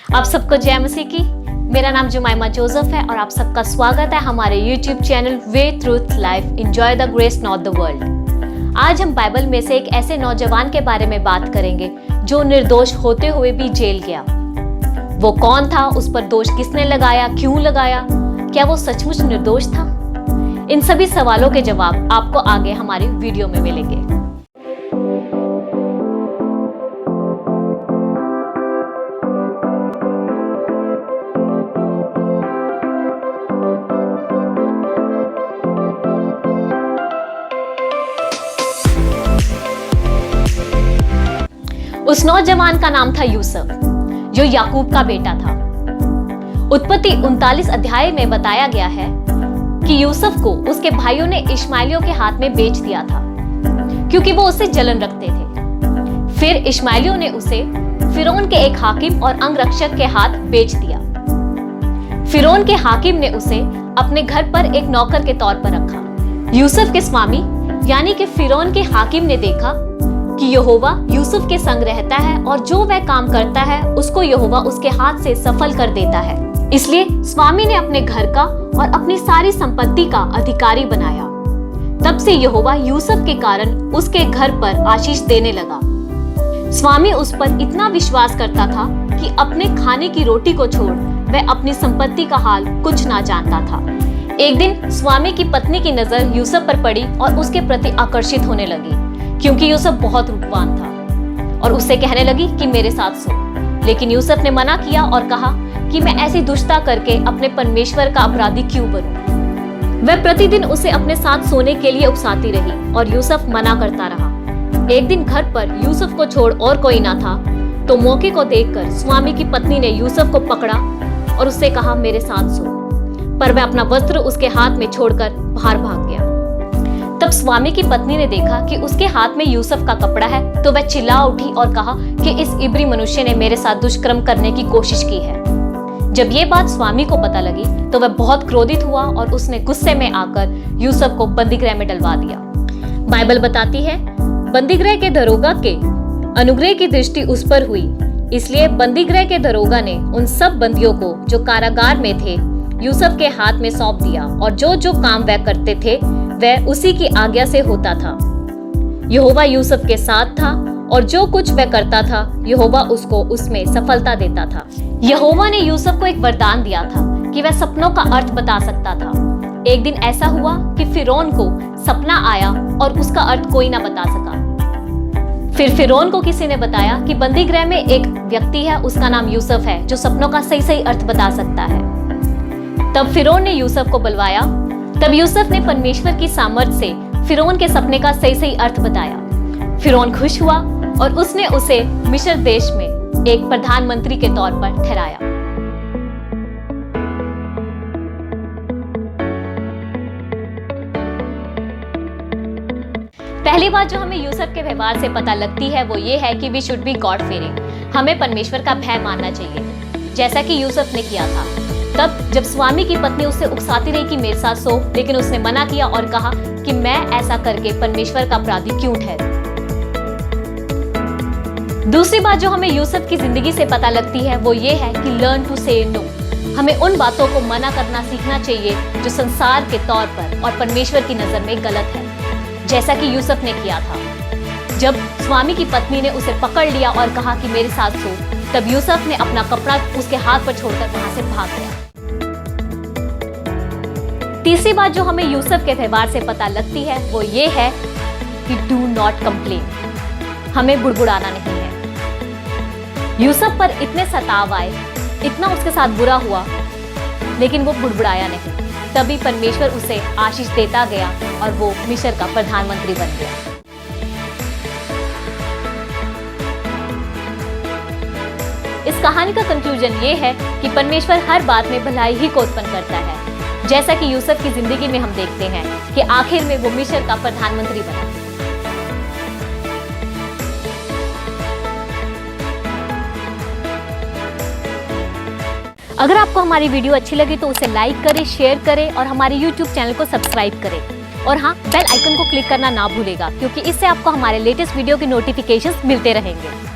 आप सबको जय मसीह की। मेरा नाम जुमाइमा जोसेफ है और आप सबका स्वागत है हमारे YouTube channel way truth life enjoy the grace not the world. आज हम बाइबल में से एक ऐसे नौजवान के बारे में बात करेंगे जो निर्दोष होते हुए भी जेल गया। वो कौन था, उस पर दोष किसने लगाया, क्यों लगाया, क्या वो सचमुच निर्दोष था? इन सभी सवालों के जवाब आपको आगे हमारी वीडियो में मिलेंगे। उस नौजवान का नाम था यूसुफ, जो याकूब का बेटा था। उत्पत्ति 39 अध्याय में बताया गया है कि यूसुफ को उसके भाइयों ने इश्माएलियों के हाथ में बेच दिया था, क्योंकि वो उससे जलन रखते थे। फिर इश्माएलियों ने उसे फिरौन के एक हाकिम और अंगरक्षक के हाथ बेच दिया। फिरौन के हाकिम ने उसे अपने घर पर एक नौकर के तौर पर रखा। यूसुफ के स्वामी यानी कि फिरौन के हाकिम ने देखा कि यहोवा यूसुफ के संग रहता है और जो वह काम करता है उसको यहोवा उसके हाथ से सफल कर देता है। इसलिए स्वामी ने अपने घर का और अपनी सारी संपत्ति का अधिकारी बनाया। तब से यहोवा यूसुफ के कारण उसके घर पर आशीष देने लगा। स्वामी उस पर इतना विश्वास करता था कि अपने खाने की रोटी को छोड़ वह अपनी संपत्ति का हाल कुछ ना जानता था। एक दिन स्वामी की पत्नी की नजर यूसुफ पर पड़ी और उसके प्रति आकर्षित होने लगी, क्योंकि यूसुफ बहुत रूपवान था, और उससे कहने लगी कि मेरे साथ सो। लेकिन यूसुफ ने मना किया और कहा कि मैं ऐसी दुष्टता करके अपने परमेश्वर का अपराधी क्यों बनूं? वह प्रतिदिन उसे अपने साथ सोने के लिए उकसाती रही और यूसुफ मना करता रहा। एक दिन घर पर यूसुफ को छोड़ और कोई ना था, तो मौके को देखकर स्वामी की पत्नी ने यूसुफ को पकड़ा और उससे कहा मेरे साथ सो। पर वह अपना वस्त्र उसके हाथ में छोड़कर बाहर भाग गया। तब स्वामी की पत्नी ने देखा कि उसके हाथ में यूसुफ का कपड़ा है, तो वह चिल्ला उठी और कहा कि इस इब्री मनुष्य ने मेरे साथ दुष्कर्म करने की कोशिश की है। जब ये बात स्वामी को पता लगी तो वह बहुत क्रोधित हुआ और उसने गुस्से में आकर यूसुफ को बंदीगृह में डलवा दिया। बाइबल बताती है बंदीगृह के दरोगा के अनुग्रह की दृष्टि उस पर हुई, इसलिए बंदीगृह के दरोगा ने उन सब बंदियों को जो कारागार में थे यूसुफ के हाथ में सौंप दिया, और जो जो काम वह करते थे वह उसी की आज्ञा से होता था। यहोवा यूसुफ के साथ था और जो कुछ वह करता था यहोवा उसको उसमें सफलता देता था। यहोवा ने यूसुफ को एक वरदान दिया था कि वह सपनों का अर्थ बता सकता था। एक दिन ऐसा हुआ कि फिरौन को सपना आया और उसका अर्थ कोई ना बता सका। फिर फिरौन को किसी ने बताया कि बंदीगृह में एक व्यक्ति है, उसका नाम यूसुफ है, जो सपनों का सही सही अर्थ बता सकता है। तब फिरौन ने यूसुफ को बुलवाया। तब यूसुफ ने परमेश्वर की सामर्थ से फिरौन के सपने का सही सही अर्थ बताया। फिरौन खुश हुआ और उसने उसे मिस्र देश में एक प्रधानमंत्री के तौर पर ठहराया। पहली बात जो हमें यूसुफ के व्यवहार से पता लगती है वो ये है कि वी शुड बी गॉड फीयरिंग। हमें परमेश्वर का भय मानना चाहिए, जैसा कि यूसुफ ने किया था। तब जब स्वामी की पत्नी उससे उकसाती रही कि मेरे साथ सो, लेकिन उसने मना किया और कहा कि मैं ऐसा करके परमेश्वर का अपराधी क्यों ठहरूं। दूसरी बात जो हमें यूसुफ की जिंदगी से पता लगती है वो ये है कि लर्न टू से नो। हमें उन बातों को मना करना सीखना चाहिए जो संसार के तौर पर और परमेश्वर की नजर में गलत है, जैसा कि यूसुफ ने किया था। जब स्वामी की पत्नी ने उसे पकड़ लिया और कहा कि मेरे साथ सो, तब यूसुफ ने अपना कपड़ा उसके हाथ पर छोड़कर वहां से भाग गया। तीसरी बात जो हमें यूसुफ के व्यवहार से पता लगती है वो ये है कि डू नॉट कंप्लेन। हमें बुड़बुड़ाना नहीं है। यूसुफ पर इतने सताव आए, इतना उसके साथ बुरा हुआ, लेकिन वो बुड़बुड़ाया नहीं। तभी परमेश्वर उसे आशीष देता गया और वो मिस्र का प्रधानमंत्री बन गया। इस कहानी का कंक्लूजन ये है कि परमेश्वर हर बात में भलाई ही को उत्पन्न करता है, जैसा कि यूसुफ की जिंदगी में हम देखते हैं कि आखिर में वो मिस्र का प्रधानमंत्री बना। अगर आपको हमारी वीडियो अच्छी लगी तो उसे लाइक करें, शेयर करें और हमारे YouTube चैनल को सब्सक्राइब करें। और हाँ, बेल आइकन को क्लिक करना ना भूलेगा, क्योंकि इससे आपको हमारे लेटेस्ट वीडियो के नोटिफिकेशंस मिलते रहेंगे।